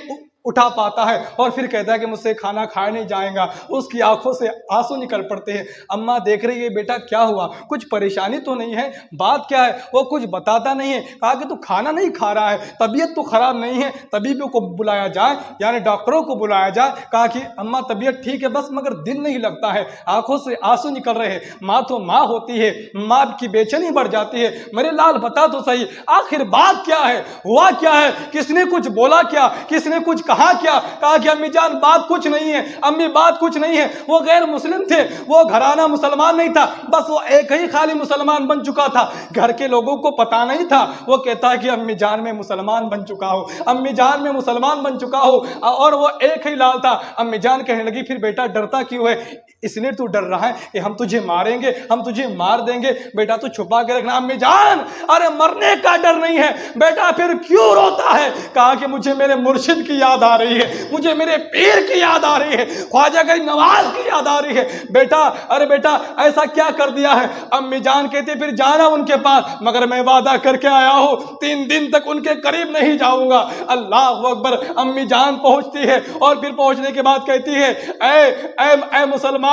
اٹھا پاتا ہے اور پھر کہتا ہے کہ مجھ سے کھانا کھایا نہیں جائے گا۔ اس کی آنکھوں سے آنسو نکل پڑتے ہیں۔ اماں دیکھ رہی ہے، بیٹا کیا ہوا، کچھ پریشانی تو نہیں ہے، بات کیا ہے؟ وہ کچھ بتاتا نہیں ہے۔ کہا کہ تو کھانا نہیں کھا رہا ہے، طبیعت تو خراب نہیں ہے، طبیبوں کو بلایا جائے، یعنی ڈاکٹروں کو بلایا جائے۔ کہا کہ اماں طبیعت ٹھیک ہے، بس مگر دل نہیں لگتا ہے، آنکھوں سے آنسو نکل رہے ہیں۔ ماں تو ماں ہوتی ہے، ماں کی بے چینی بڑھ جاتی ہے۔ میرے لال بتا تو صحیح، آخر بات کیا ہے، ہوا کیا ہے، کس نے کچھ بولا کیا، کس نے کچھ کہا کیا؟ کہا کہ امی جان بات کچھ نہیں ہے، امی بات کچھ نہیں ہے، وہ غیر مسلم تھے، وہ گھرانہ مسلمان نہیں تھا، بس وہ ایک ہی خالی مسلمان بن چکا تھا، گھر کے لوگوں کو پتا نہیں تھا۔ وہ کہتا ہے کہ امی جان میں مسلمان بن چکا ہوں، امی جان میں مسلمان بن چکا ہوں، اور وہ ایک ہی لال تھا۔ امی جان کہنے لگی پھر بیٹا ڈرتا کیوں ہے؟ اس لیے تو ڈر رہا ہے کہ ہم تجھے ماریں گے، ہم تجھے مار دیں گے، بیٹا تو چھپا کے رکھنا۔ امی جان ارے مرنے کا ڈر نہیں ہے، بیٹا پھر کیوں روتا ہے؟ کہا کہ مجھے میرے مرشد کی یاد آ رہی ہے، مجھے میرے پیر کی یاد آ رہی ہے، خواجہ غریب نواز کی یاد آ رہی ہے۔ بیٹا ارے بیٹا ایسا کیا کر دیا ہے؟ امی جان کہتے پھر جانا ان کے پاس، مگر میں وعدہ کر کے آیا ہوں 3 دن تک ان کے قریب نہیں جاؤں گا۔ اللہ اکبر، امی جان پہنچتی ہے اور پھر پہنچنے کے بعد کہتی ہے اے مسلمان،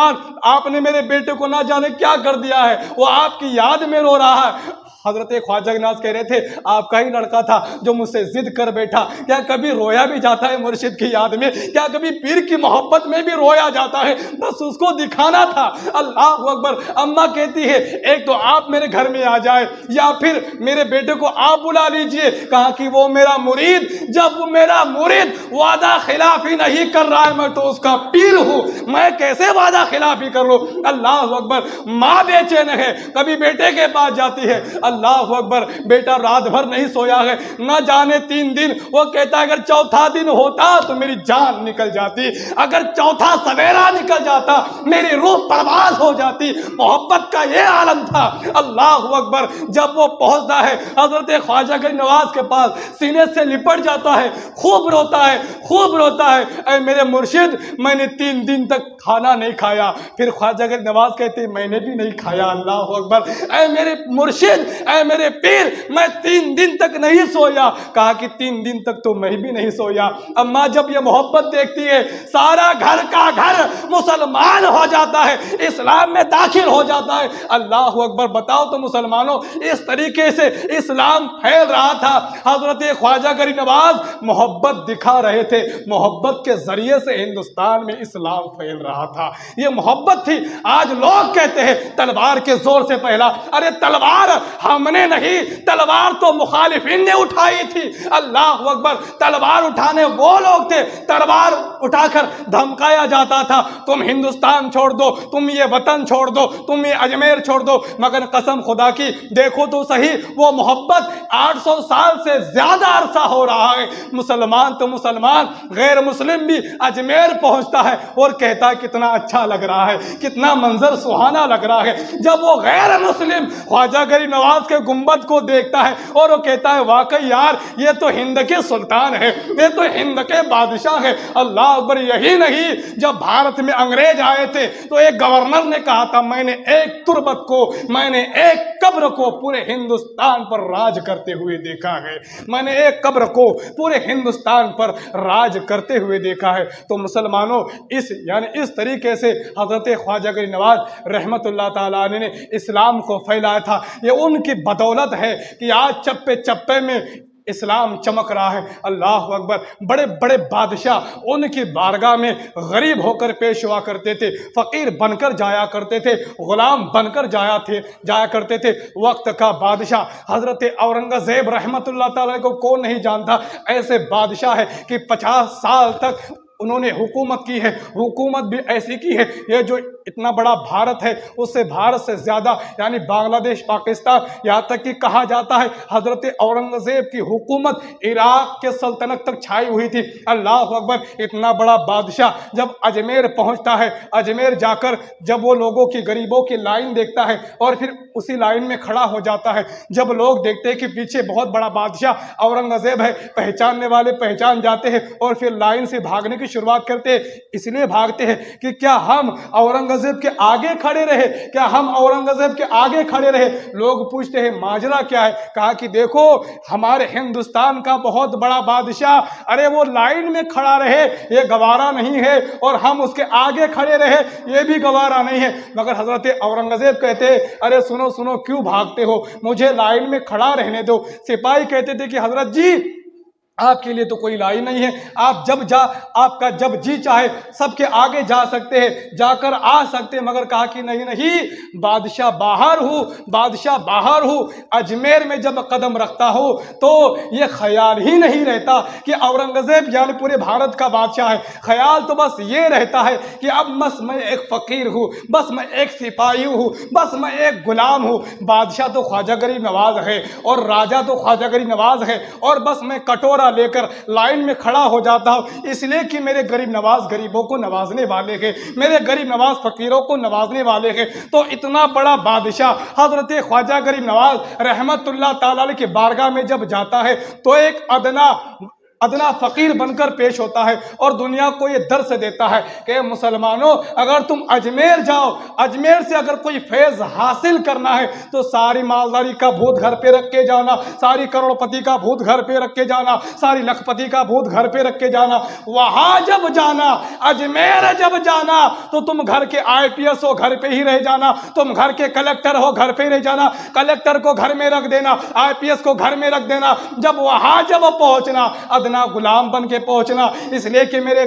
آپ نے میرے بیٹے کو نہ جانے کیا کر دیا ہے، وہ آپ کی یاد میں رو رہا ہے۔ حضرت خواجہ نواز کہہ رہے تھے آپ کا ہی لڑکا تھا جو مجھ سے ضد کر بیٹھا، کیا کبھی رویا بھی جاتا ہے مرشد کی یاد میں؟ کیا کبھی پیر کی محبت میں بھی رویا جاتا ہے؟ بس اس کو دکھانا تھا۔ اللہ اکبر، اماں کہتی ہے ایک تو آپ میرے گھر میں آ جائے یا پھر میرے بیٹے کو آپ بلا لیجئے۔ کہا کہ وہ میرا مرید، جب وہ میرا مرید وعدہ خلافی نہیں کر رہا ہے، میں تو اس کا پیر ہوں، میں کیسے وعدہ خلافی کر لوں؟ اللہ اکبر، ماں بے چین ہے، کبھی بیٹے کے پاس جاتی ہے، اللہ اکبر، بیٹا رات بھر نہیں سویا ہے، نہ جانے 3 دن، وہ کہتا ہے اگر چوتھا دن ہوتا تو میری جان نکل جاتی، اگر چوتھا سویرا نکل جاتا میری روح پرواز ہو جاتی۔ محبت کا یہ عالم تھا۔ اللہ اکبر، جب وہ پہنچتا ہے حضرت خواجہ غریب نواز کے پاس، سینے سے لپٹ جاتا ہے، خوب روتا ہے، خوب روتا ہے، اے میرے مرشد میں نے 3 دن تک کھانا نہیں کھایا۔ پھر خواجہ غریب نواز کہتے ہیں میں نے بھی نہیں کھایا۔ اللہ اکبر، اے میرے مرشد، اے میرے پیر، میں 3 دن تک نہیں سویا۔ کہا کہ 3 دن تک تو میں بھی نہیں سویا۔ اماں جب یہ محبت دیکھتی ہے، سارا گھر کا گھر مسلمان ہو جاتا ہے، اسلام میں داخل ہو جاتا ہے۔ اللہ اکبر، بتاؤ تو مسلمانوں، اس طریقے سے اسلام پھیل رہا تھا۔ حضرت خواجہ غریب نواز محبت دکھا رہے تھے، محبت کے ذریعے سے ہندوستان میں اسلام پھیل رہا تھا، یہ محبت تھی۔ آج لوگ کہتے ہیں تلوار کے زور سے پہلا، ارے تلوار ہم نے نہیں، تلوار تو مخالفین نے اٹھائی تھی۔ اللہ اکبر، تلوار اٹھانے وہ وہ لوگ تھے تلوار اٹھا کر دھمکایا جاتا تھا تم ہندوستان چھوڑ دو، تم یہ وطن چھوڑ دو، تم یہ اجمیر چھوڑ دو، مگر قسم خدا کی دیکھو تو صحیح وہ محبت 800 سال سے زیادہ عرصہ ہو رہا ہے، مسلمان تو مسلمان غیر مسلم بھی اجمیر پہنچتا ہے اور کہتا ہے کتنا اچھا لگ رہا ہے، کتنا منظر سہانا لگ رہا ہے۔ جب وہ غیر مسلم خواجہ غریب نواز کے گنبد کو دیکھتا ہے اور وہ کہتا ہے واقعی یار یہ تو ہند کے سلطان ہے، یہ تو ہند کے بادشاہ ہے۔ اللہ اکبر! یہی نہیں، جب بھارت میں انگریز آئے تھے تو ایک گورنر نے کہا تھا میں نے ایک تربت کو، میں نے ایک قبر کو پورے ہندوستان پر راج کرتے ہوئے دیکھا ہے، میں نے ایک قبر کو پورے ہندوستان پر راج کرتے ہوئے دیکھا ہے۔ تو مسلمانوں اس طریقے سے حضرت خواجہ غریب نواز رحمت اللہ تعالیٰ عنہ نے اسلام کو پھیلایا تھا۔ یہ ان کی بدولت ہے کہ آج چپے چپے میں اسلام چمک رہا ہے۔ اللہ اکبر! بڑے بڑے بادشاہ ان کی بارگاہ میں غریب ہو کر پیش ہوا کرتے تھے، فقیر بن کر جایا کرتے تھے، غلام بن کر جایا کرتے تھے۔ وقت کا بادشاہ حضرت اورنگزیب رحمت اللہ تعالیٰ کو کون نہیں جانتا؟ ایسے بادشاہ ہے کہ 50 سال تک انہوں نے حکومت کی ہے، حکومت بھی ایسی کی ہے، یہ جو اتنا بڑا بھارت ہے اس سے بھارت سے زیادہ یعنی بنگلہ دیش، پاکستان، یہاں تک کہ کہا جاتا ہے حضرت اورنگزیب کی حکومت عراق کے سلطنت تک چھائی ہوئی تھی۔ اللہ اکبر! اتنا بڑا بادشاہ جب اجمیر پہنچتا ہے، اجمیر جا کر جب وہ لوگوں کی غریبوں کی لائن دیکھتا ہے اور پھر اسی لائن میں کھڑا ہو جاتا ہے، جب لوگ دیکھتے ہیں کہ پیچھے بہت بڑا بادشاہ اورنگزیب ہے، پہچاننے والے پہچان جاتے ہیں اور پھر لائن سے بھاگنے کی شروعات کرتے ہیں۔ اس لیے بھاگتے ہیں کہ کیا ہم اورنگزیب کے آگے کھڑے رہے، کیا ہم اورنگزیب کے آگے کھڑے رہے۔ لوگ پوچھتے ہیں ماجرا کیا ہے؟ کہا کہ دیکھو ہمارے ہندوستان کا بہت بڑا بادشاہ ارے وہ لائن میں کھڑا رہے یہ گوارا نہیں ہے، اور ہم اس کے آگے کھڑے رہے یہ بھی گوارا نہیں ہے۔ مگر حضرت اورنگزیب کہتے ارے سنو سنو کیوں بھاگتے ہو، مجھے لائن میں کھڑا رہنے دو۔ سپاہی کہتے تھے کہ حضرت جی آپ کے لیے تو کوئی لائن نہیں ہے، آپ کا جب جی چاہے سب کے آگے جا سکتے ہیں، جا کر آ سکتے ہیں۔ مگر کہا کہ نہیں بادشاہ باہر ہوں، بادشاہ باہر ہوں، اجمیر میں جب قدم رکھتا ہوں تو یہ خیال ہی نہیں رہتا کہ اورنگزیب یعنی پورے بھارت کا بادشاہ ہے۔ خیال تو بس یہ رہتا ہے کہ اب بس میں ایک فقیر ہوں، بس میں ایک سپاہی ہوں، بس میں ایک غلام ہوں۔ بادشاہ تو خواجہ غریب نواز ہے اور راجہ تو خواجہ غریب نواز ہے، اور بس میں کٹورا لے کر لائن میں کھڑا ہو جاتا ہوں، اس لیے کہ میرے غریب نواز غریبوں کو نوازنے والے ہیں، میرے غریب نواز فقیروں کو نوازنے والے ہیں۔ تو اتنا بڑا بادشاہ حضرت خواجہ غریب نواز رحمت اللہ تعالی کی بارگاہ میں جب جاتا ہے تو ایک ادنا فقیر بن کر پیش ہوتا ہے اور دنیا کو یہ درس دیتا ہے کہ مسلمانوں اگر تم اجمیر جاؤ، اجمیر سے اگر کوئی فیض حاصل کرنا ہے تو ساری مالداری کا بھوت گھر پہ رکھ کے جانا، ساری کروڑپتی کا بھوت گھر پہ رکھ کے جانا، ساری لکھ پتی کا بھوت گھر پہ رکھ کے جانا۔ وہاں جب جانا، اجمیر جب جانا تو تم گھر کے IPS ہو گھر پہ ہی رہ جانا، تم گھر کے کلکٹر ہو گھر پہ ہی رہ جانا، کلکٹر کو گھر میں رکھ دینا، IPS کو گھر میں رکھ دینا۔ جب وہاں پہنچنا ادنا غلام بن کے پہنچنا، اس لیے کہ میرے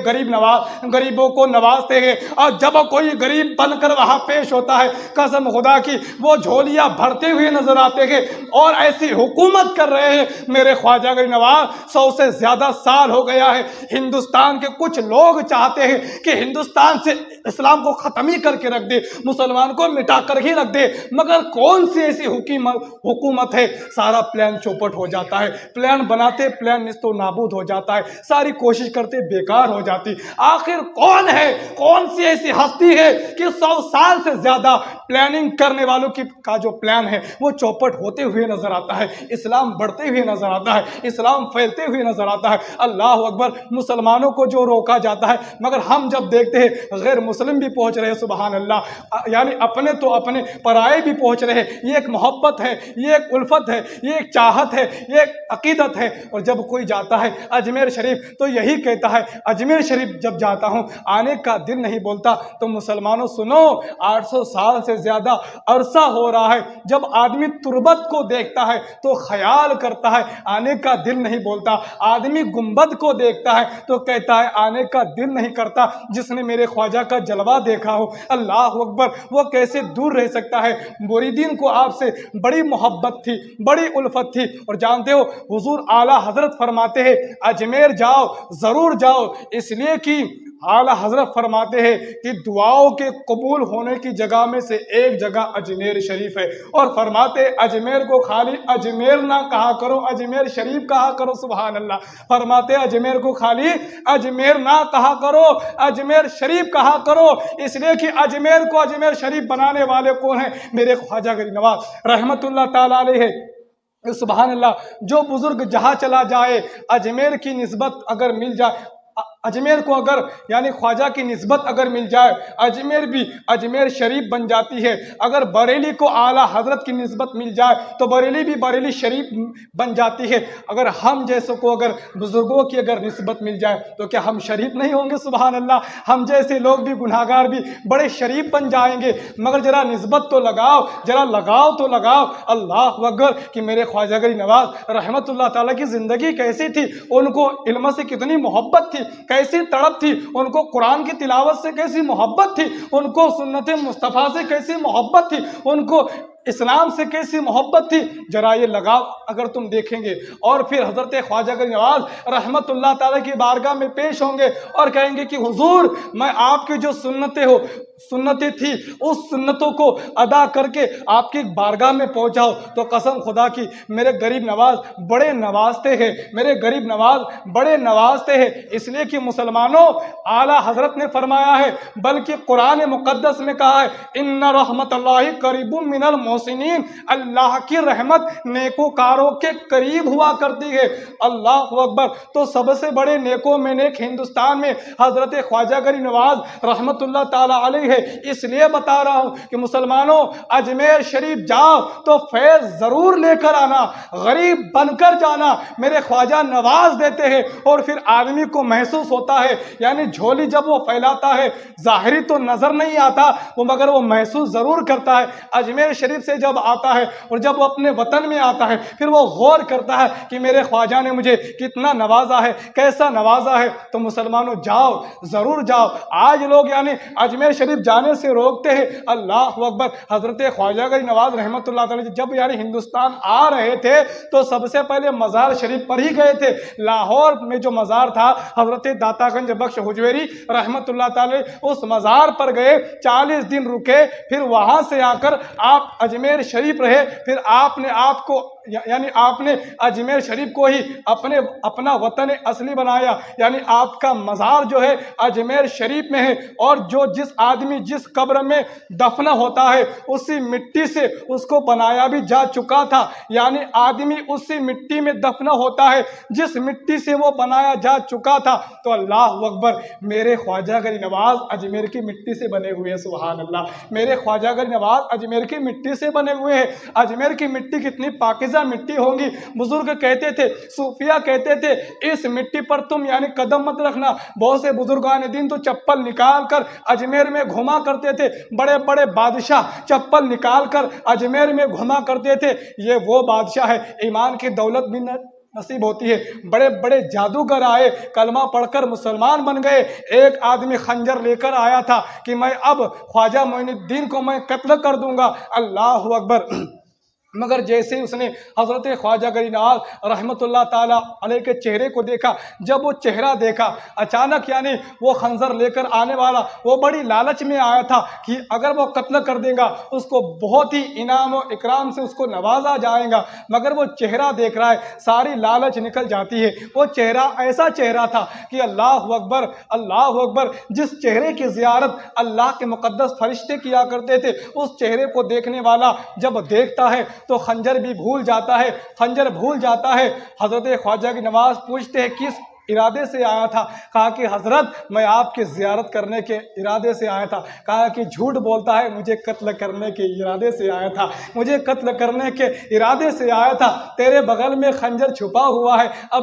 غریبوں کو نوازتے ہیں، اور جب کوئی غریب بن کر وہاں پیش ہوتا ہے قسم خدا کی وہ جھولیاں بھرتے ہوئے نظر آتے ہیں اور ایسی حکومت کر رہے ہیں۔ میرے خواجہ غریب نواز 100 سے زیادہ سال ہو گیا ہے، ہندوستان کے کچھ لوگ چاہتے ہیں کہ ہندوستان سے اسلام کو ختم ہی کر کے رکھ دے، مسلمان کو مٹا کر ہی رکھ دے، مگر کون سی ایسی حکومت ہے؟ سارا پلان چوپٹ ہو جاتا ہے، پلان بناتے پلان نست و نابود ہو جاتا ہے، ساری کوشش کرتے بیکار ہو جاتی۔ آخر کون ہے، کون سی ایسی ہستی ہے کہ 100 سال سے زیادہ پلاننگ کرنے والوں کا جو پلان ہے وہ چوپٹ ہوتے ہوئے نظر آتا ہے، اسلام بڑھتے ہوئے نظر آتا ہے، اسلام پھیلتے ہوئے نظر آتا ہے۔ اللہ اکبر! مسلمانوں کو جو روکا جاتا ہے، مگر ہم جب دیکھتے ہیں غیر مسلم بھی پہنچ رہے ہیں، سبحان اللہ، یعنی اپنے تو اپنے پرائے بھی پہنچ رہے ہیں۔ یہ ایک محبت ہے، یہ ایک الفت ہے، یہ ایک چاہت ہے، یہ ایک عقیدت ہے۔ اور جب کوئی جاتا ہے اجمیر شریف تو یہی کہتا ہے اجمیر شریف جب جاتا ہوں آنے کا دل نہیں بولتا۔ تو مسلمانوں سنو، 800 سال سے زیادہ عرصہ ہو رہا ہے، جب آدمی تربت کو دیکھتا ہے تو خیال کرتا ہے آنے کا دل نہیں بولتا، آدمی گنبد کو دیکھتا ہے تو کہتا ہے آنے کا دل نہیں کرتا۔ جس نے میرے خواجہ کا جلوہ دیکھا ہو، اللہ اکبر، وہ کیسے دور رہ سکتا ہے؟ مریدین کو آپ سے بڑی محبت تھی، بڑی الفت تھی۔ اور جانتے ہو حضور اعلیٰ حضرت فرماتے ہیں اجمیر جاؤ، ضرور جاؤ، اس لیے کہ اعلیٰ حضرت فرماتے ہیں کہ دعاؤں کے قبول ہونے کی جگہ میں سے ایک جگہ اجمیر شریف ہے، اور فرماتے اجمیر کو خالی اجمیر نہ کہا کرو، اجمیر شریف کہا کرو، سبحان اللہ۔ فرماتے اجمیر کو خالی اجمیر نہ کہا کرو، اجمیر شریف کہا کرو، اس لیے کہ اجمیر کو اجمیر شریف بنانے والے کون ہیں؟ میرے خواجہ غریب نواز رحمت اللہ تعالیٰ علیہ ہے۔ سبحان اللہ، جو بزرگ جہاں چلا جائے اجمیر کی نسبت اگر مل جائے، اجمیر کو اگر یعنی خواجہ کی نسبت اگر مل جائے، اجمیر بھی اجمیر شریف بن جاتی ہے۔ اگر بریلی کو اعلیٰ حضرت کی نسبت مل جائے تو بریلی بھی بریلی شریف بن جاتی ہے۔ اگر ہم جیسوں کو اگر بزرگوں کی اگر نسبت مل جائے تو کیا ہم شریف نہیں ہوں گے؟ سبحان اللہ، ہم جیسے لوگ بھی گناہگار بھی بڑے شریف بن جائیں گے۔ مگر ذرا نسبت تو لگاؤ، ذرا لگاؤ تو لگاؤ۔ اللہ اکبر کہ میرے خواجہ غریب نواز رحمت اللہ تعالیٰ کی زندگی کیسی تھی، ان کو علم سے کتنی محبت تھی، کیسی تڑپ تھی، ان کو قرآن کی تلاوت سے کیسی محبت تھی، ان کو سنت مصطفیٰ سے کیسی محبت تھی، ان کو اسلام سے کیسی محبت تھی، ذرا یہ لگاؤ اگر تم دیکھیں گے۔ اور پھر حضرت خواجہ غریب نواز رحمت اللہ تعالیٰ کی بارگاہ میں پیش ہوں گے اور کہیں گے کہ حضور میں آپ کی جو سنتیں تھی اس سنتوں کو ادا کر کے آپ کی بارگاہ میں پہنچاؤ، تو قسم خدا کی میرے غریب نواز بڑے نوازتے ہیں، میرے غریب نواز بڑے نوازتے ہیں، اس لیے کہ مسلمانوں اعلیٰ حضرت نے فرمایا ہے، بلکہ قرآن مقدس میں کہا ہے ان رحمت اللہ قریب من المحسنین، اللہ کی رحمت نیکوکاروں کے قریب ہوا کرتی ہے۔ اللہ اکبر، تو سب سے بڑے نیکوں میں نیک ہندوستان میں حضرت خواجہ غریب نواز رحمت اللہ تعالی علیہ ہے۔ اس لیے بتا رہا ہوں کہ مسلمانوں اجمیر شریف جاؤ تو فیض ضرور لے کر آنا، غریب بن کر جانا، میرے خواجہ نواز دیتے ہیں۔ اور پھر آدمی کو محسوس ہوتا ہے، یعنی جھولی جب وہ پھیلاتا ہے ظاہری تو نظر نہیں آتا وہ، مگر وہ محسوس ضرور کرتا ہے۔ اجمیر شریف سے جب آتا ہے اور جب وہ اپنے وطن میں آتا ہے پھر وہ غور کرتا ہے کہ میرے خواجہ نے مجھے کتنا نوازا ہے، کیسا نوازا ہے۔ تو مسلمانوں جاؤ، ضرور جاؤ۔ آج لوگ یعنی اجمیر شریف جانے سے روکتے ہیں، اللہ اکبر۔ حضرت خواجہ غریب نواز رحمت اللہ تعالی جب یعنی ہندوستان آ رہے تھے تو سب سے پہلے مزار شریف پر ہی گئے تھے۔ لاہور میں جو مزار تھا حضرت داتا گنج بخش حجویری رحمت اللہ تعالی اس مزار پر گئے، 40 دن رکے، پھر وہاں سے آ کر آپ اجمیر شریف رہے، پھر آپ نے آپ کو یعنی آپ نے اجمیر شریف کو ہی اپنا وطن اصلی بنایا، یعنی آپ کا مزار جو ہے اجمیر شریف میں ہے۔ اور جس آدمی جس قبر میں دفن ہوتا ہے اسی مٹی سے اس کو بنایا بھی جا چکا تھا، یعنی آدمی اسی مٹی میں دفن ہوتا ہے جس مٹی سے وہ بنایا جا چکا تھا۔ تو اللہ اکبر، میرے خواجہ غریب نواز اجمیر کی مٹی سے بنے ہوئے ہیں، سبحان اللہ، میرے خواجہ غریب نواز اجمیر کی مٹی سے بنے ہوئے ہیں۔ اجمیر کی مٹی کتنی پاکیزہ مٹی ہوگی۔ بزرگ کہتے تھے، صوفیہ کہتے تھے اس مٹی پر تم یعنی قدم مت رکھنا۔ بہت سے بزرگان دین تو چپل نکال کر اجمیر میں گھوما کرتے تھے، بڑے بڑے بادشاہ چپل نکال کر اجمیر میں گھوما کرتے تھے۔ یہ وہ بادشاہ ہے ایمان کی دولت بھی نصیب ہوتی ہے۔ بڑے بڑے جادوگر آئے، کلمہ پڑھ کر مسلمان بن گئے۔ ایک آدمی خنجر لے کر آیا تھا کہ میں اب خواجہ معین الدین کو میں قتل کر دوں گا، اللہ اکبر۔ مگر جیسے ہی اس نے حضرت خواجہ غریب نواز رحمت اللہ تعالیٰ علیہ کے چہرے کو دیکھا، جب وہ چہرہ دیکھا اچانک یعنی وہ خنجر لے کر آنے والا وہ بڑی لالچ میں آیا تھا کہ اگر وہ قتل کر دے گا اس کو بہت ہی انعام و اکرام سے اس کو نوازا جائے گا، مگر وہ چہرہ دیکھ رہا ہے، ساری لالچ نکل جاتی ہے۔ وہ چہرہ ایسا چہرہ تھا کہ اللہ اکبر، اللہ اکبر، جس چہرے کی زیارت اللہ کے مقدس فرشتے کیا کرتے تھے، اس چہرے کو دیکھنے والا جب دیکھتا ہے تو خنجر بھی بھول جاتا ہے، خنجر بھول جاتا ہے۔ حضرت خواجہ کی نواز پوچھتے ہیں کس ارادے سے آیا تھا؟ کہا کہ حضرت میں آپ کی زیارت کرنے کے ارادے سے آیا تھا۔ کہا کہ جھوٹ بولتا ہے، مجھے قتل کرنے کے ارادے سے آیا تھا، مجھے قتل کرنے کے ارادے سے آیا تھا، تیرے بغل میں خنجر چھپا ہوا ہے، اب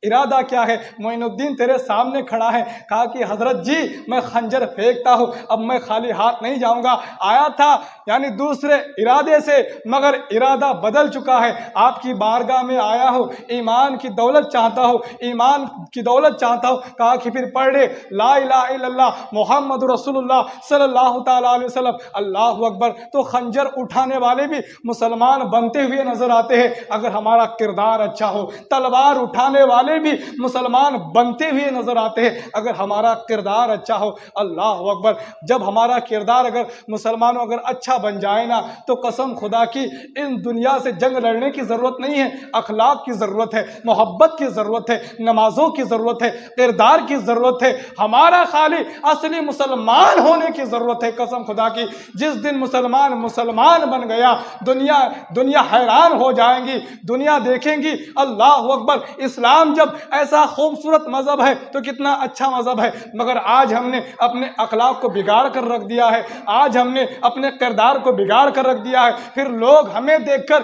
ارادہ کیا ہے؟ معین الدین تیرے سامنے کھڑا ہے۔ کہا کہ حضرت جی میں خنجر پھینکتا ہوں، اب میں خالی ہاتھ نہیں جاؤں گا، آیا تھا یعنی دوسرے ارادے سے مگر ارادہ بدل چکا ہے، آپ کی بارگاہ میں آیا ہوں، ایمان کی دولت چاہتا ہوں، ایمان کی دولت چاہتا ہوں۔ کہا کہ پھر پڑھ لے لا الہ الا اللہ محمد رسول اللہ صلی اللہ تعالیٰ علیہ وسلم، اللہ اکبر۔ تو خنجر اٹھانے والے بھی مسلمان بنتے ہوئے نظر آتے ہیں اگر ہمارا کردار اچھا ہو، تلوار اٹھانے والے والے بھی مسلمان بنتے ہوئے نظر آتے ہیں اگر ہمارا کردار اچھا ہو۔ اللہ اکبر، جب ہمارا کردار اگر مسلمانوں اگر اچھا بن جائے نا تو قسم خدا کی ان دنیا سے جنگ لڑنے کی ضرورت نہیں ہے، اخلاق کی ضرورت ہے، محبت کی ضرورت ہے، نمازوں کی ضرورت ہے، کردار کی ضرورت ہے، ہمارا خالی اصلی مسلمان ہونے کی ضرورت ہے۔ قسم خدا کی جس دن مسلمان بن گیا دنیا حیران ہو جائیں گی، دنیا دیکھیں گی اللہ اکبر، اسلام جب ایسا خوبصورت مذہب ہے تو کتنا اچھا مذہب ہے، مگر آج ہم نے اپنے اخلاق کو بگاڑ کر رکھ دیا ہے، آج ہم نے اپنے کردار کو بگاڑ کر رکھ دیا ہے، پھر لوگ ہمیں دیکھ کر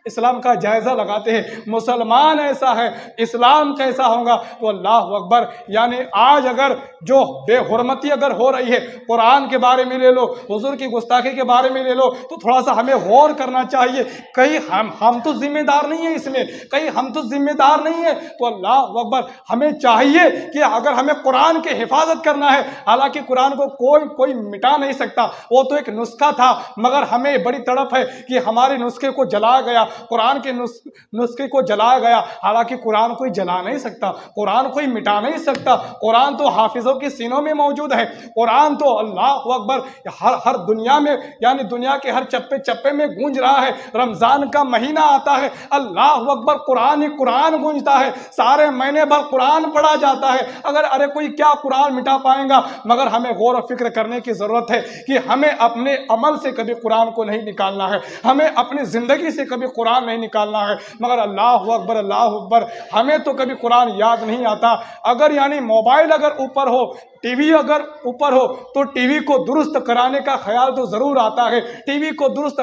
اسلام کا جائزہ لگاتے ہیں، مسلمان ایسا ہے اسلام کیسا ہوگا؟ تو اللہ اکبر، یعنی آج اگر جو بے حرمتی اگر ہو رہی ہے، قرآن کے بارے میں لے لو، حضور کی گستاخی کے بارے میں لے لو، تو تھوڑا سا ہمیں غور کرنا چاہیے، کہیں ہم تو ذمہ دار نہیں ہیں اس میں، کہیں ہم تو ذمہ دار نہیں ہیں؟ تو اللہ اکبر، ہمیں چاہیے کہ اگر ہمیں قرآن کی حفاظت کرنا ہے، حالانکہ قرآن کو کوئی مٹا نہیں سکتا، وہ تو ایک نسخہ تھا، مگر ہمیں بڑی تڑپ ہے کہ ہمارے نسخے کو جلایا گیا، قرآن کے نسخے کو جلایا گیا، حالانکہ قرآن کوئی جلا نہیں سکتا، قرآن کوئی مٹا نہیں سکتا، قرآن تو حافظوں کے سینوں میں موجود ہے، قرآن تو اللہ اکبر ہر دنیا میں، یعنی دنیا کے ہر چپے چپے میں گونج رہا ہے، رمضان کا مہینہ آتا ہے اللہ اکبر قرآن ہی قرآن گونجتا ہے، سارے مہینے بھر قرآن پڑھا جاتا ہے، اگر کوئی کیا قرآن مٹا پائے گا؟ مگر ہمیں غور و فکر کرنے کی ضرورت ہے کہ ہمیں اپنے عمل سے کبھی قرآن کو نہیں نکالنا ہے، ہمیں اپنی زندگی سے کبھی قرآن نہیں نکالنا ہے، مگر اللہ اکبر ہمیں تو کبھی قرآن یاد نہیں آتا۔ اگر یعنی موبائل اگر اوپر ہو، ٹی وی اگر اوپر ہو تو ٹی وی کو درست کرانے کا خیال تو ضرور آتا ہے، ٹی وی کو درست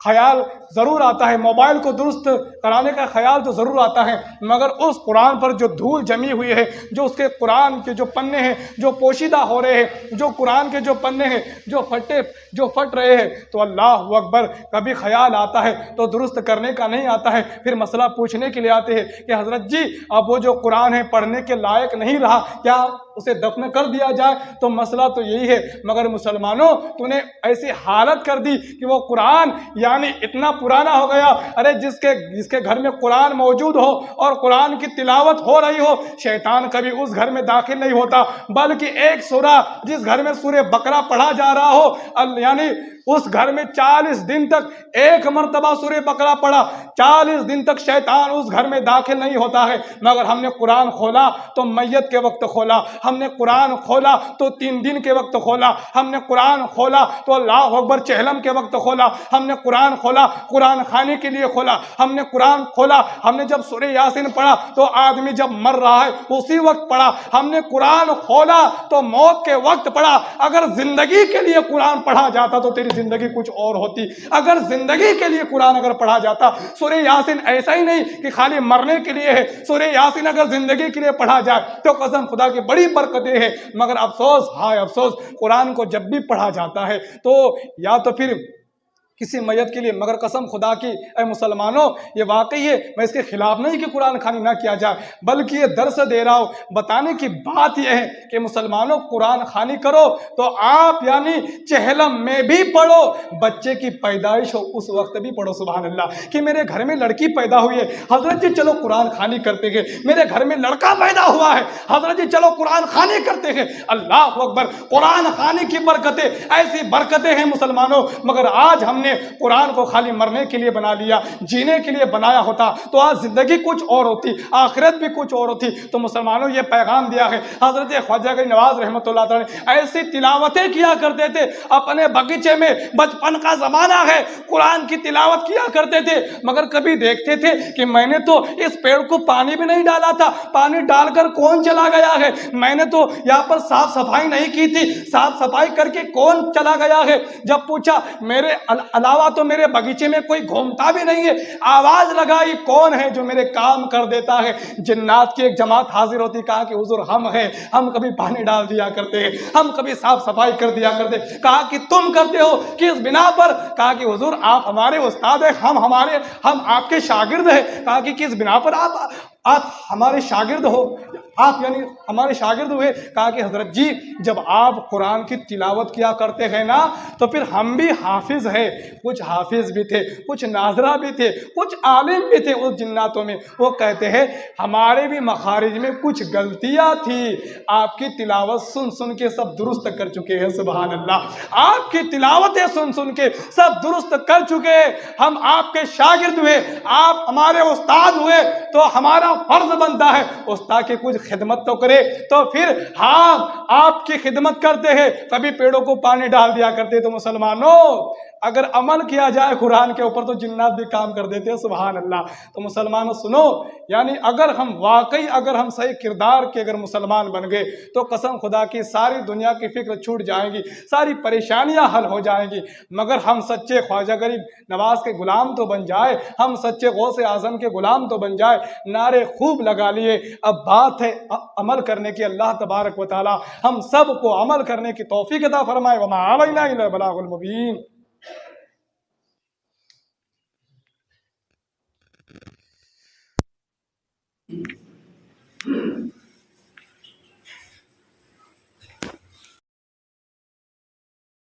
خیال ضرور آتا ہے، موبائل کو درست کرانے کا خیال تو ضرور آتا ہے، مگر اس قرآن پر جو دھول جمی ہوئی ہے، جو اس کے قرآن کے جو پنے ہیں جو پوشیدہ ہو رہے ہیں، جو قرآن کے جو پنے ہیں جو پھٹ رہے ہیں، تو اللہ اکبر کبھی خیال آتا ہے تو درست کرنے کا نہیں آتا ہے، پھر مسئلہ پوچھنے کے لیے آتے ہیں کہ حضرت جی اب وہ جو قرآن ہے پڑھنے کے لائق نہیں رہا، کیا اسے دفن کر دیا جائے؟ تو مسئلہ تو یہی ہے، مگر مسلمانوں تو نے ایسی حالت کر دی کہ وہ قرآن یعنی اتنا پرانا ہو گیا، ارے جس کے گھر میں قرآن موجود ہو اور قرآن کی تلاوت ہو رہی ہو، شیطان کبھی اس گھر میں داخل نہیں ہوتا، بلکہ ایک سورہ جس گھر میں سورہ بقرہ پڑھا جا رہا ہو، یعنی اس گھر میں 40 دن تک ایک مرتبہ سورہ بقرہ پڑھا، 40 دن تک شیطان اس گھر میں داخل نہیں ہوتا ہے، مگر ہم نے قرآن کھولا تو میت کے وقت کھولا، ہم نے قرآن کھولا تو 3 دن کے وقت کھولا، ہم نے قرآن کھولا تو اللہ اکبر چہلم کے وقت کھولا، ہم نے قرآن کھولا قرآن خانے کے لیے کھولا، ہم نے قرآن کھولا، ہم نے جب سورہ یاسین پڑھا تو آدمی جب مر رہا ہے اسی وقت پڑھا، ہم نے قرآن کھولا تو موت کے وقت پڑھا۔ اگر زندگی کے لیے قرآن پڑھا جاتا تو تیری زندگی کچھ اور ہوتی، اگر زندگی کے لیے قرآن اگر پڑھا جاتا، سورہ یاسین ایسا ہی نہیں کہ خالی مرنے کے لیے ہے، سورہ یاسین اگر زندگی کے لیے پڑھا جائے تو قسم خدا کی بڑی برکتیں ہیں، مگر افسوس ہائے افسوس قرآن کو جب بھی پڑھا جاتا ہے تو یا تو پھر کسی میت کے لیے، مگر قسم خدا کی اے مسلمانوں یہ واقعی ہے، میں اس کے خلاف نہیں کہ قرآن خوانی نہ کیا جائے، بلکہ یہ درس دے رہا ہوں، بتانے کی بات یہ ہے کہ مسلمانوں قرآن خوانی کرو تو آپ یعنی چہلم میں بھی پڑھو، بچے کی پیدائش ہو اس وقت بھی پڑھو، سبحان اللہ، کہ میرے گھر میں لڑکی پیدا ہوئی ہے، حضرت جی چلو قرآن خوانی کرتے ہیں، میرے گھر میں لڑکا پیدا ہوا ہے، حضرت جی چلو قرآن خوانی کرتے ہیں، اللہ اکبر، قرآن خوانی کی برکتیں ایسی برکتیں ہیں مسلمانوں، مگر آج ہم نے قرآن کو خالی مرنے کے لیے بنا لیا، جینے کے لیے بنایا ہوتا تو آج زندگی کچھ اور ہوتی، آخرت بھی کچھ اور ہوتی۔ تو مسلمانوں یہ پیغام دیا ہے، حضرت خواجہ غنی نواز رحمۃ اللہ تعالی نے ایسی تلاوتیں کیا کرتے تھے، اپنے باغیچے میں بچپن کا زمانہ ہے قرآن کی تلاوت کیا کرتے تھے، مگر کبھی دیکھتے تھے کہ میں نے تو اس پیڑ کو پانی بھی نہیں ڈالا تھا، پانی ڈال کر کون چلا گیا ہے، میں نے تو یہاں پر صاف صفائی نہیں کی تھی، صاف صفائی کر کے کون چلا گیا ہے؟ جب پوچھا میرے علاوہ تو میرے باغیچے میں کوئی گھومتا بھی نہیں ہے، آواز لگائی کون ہے جو میرے کام کر دیتا ہے؟ جنات کی ایک جماعت حاضر ہوتی، کہا کہ حضور ہم ہیں، ہم کبھی پانی ڈال دیا کرتے ہیں، ہم کبھی صاف صفائی کر دیا کرتے، کہا کہ تم کرتے ہو کس بنا پر؟ کہا کہ حضور آپ ہمارے استاد ہیں، ہم آپ کے شاگرد ہیں، کہا کہ کس بنا پر آپ آپ ہمارے شاگرد ہو، آپ یعنی ہمارے شاگرد ہوئے۔ کہا کہ حضرت جی جب آپ قرآن کی تلاوت کیا کرتے ہیں نا تو پھر ہم بھی حافظ ہیں، کچھ حافظ بھی تھے، کچھ ناظرہ بھی تھے، کچھ عالم بھی تھے اس جناتوں میں۔ وہ کہتے ہیں ہمارے بھی مخارج میں کچھ غلطیاں تھی، آپ کی تلاوت سن سن کے سب درست کر چکے ہیں۔ سبحان اللہ، آپ کی تلاوتیں سن سن کے سب درست کر چکے۔ ہم آپ کے شاگرد ہوئے، آپ ہمارے استاد ہوئے، تو ہمارا فرض بنتا ہے استاد کی کچھ خدمت تو کرے۔ تو پھر ہم آپ کی خدمت کرتے ہیں، کبھی پیڑوں کو پانی ڈال دیا کرتے۔ تو مسلمانوں اگر عمل کیا جائے قرآن کے اوپر تو جنات بھی کام کر دیتے ہیں۔ سبحان اللہ۔ تو مسلمانوں سنو، یعنی اگر ہم واقعی اگر ہم صحیح کردار کے اگر مسلمان بن گئے تو قسم خدا کی ساری دنیا کی فکر چھوٹ جائیں گی، ساری پریشانیاں حل ہو جائیں گی۔ مگر ہم سچے خواجہ غریب نواز کے غلام تو بن جائے، ہم سچے غوث اعظم کے غلام تو بن جائے۔ نعرے خوب لگا لیے، اب بات ہے عمل کرنے کی۔ اللہ تبارک و تعالی ہم سب کو عمل کرنے کی توفیق عطا فرمائے۔ وما علینا الا البلاغ المبین۔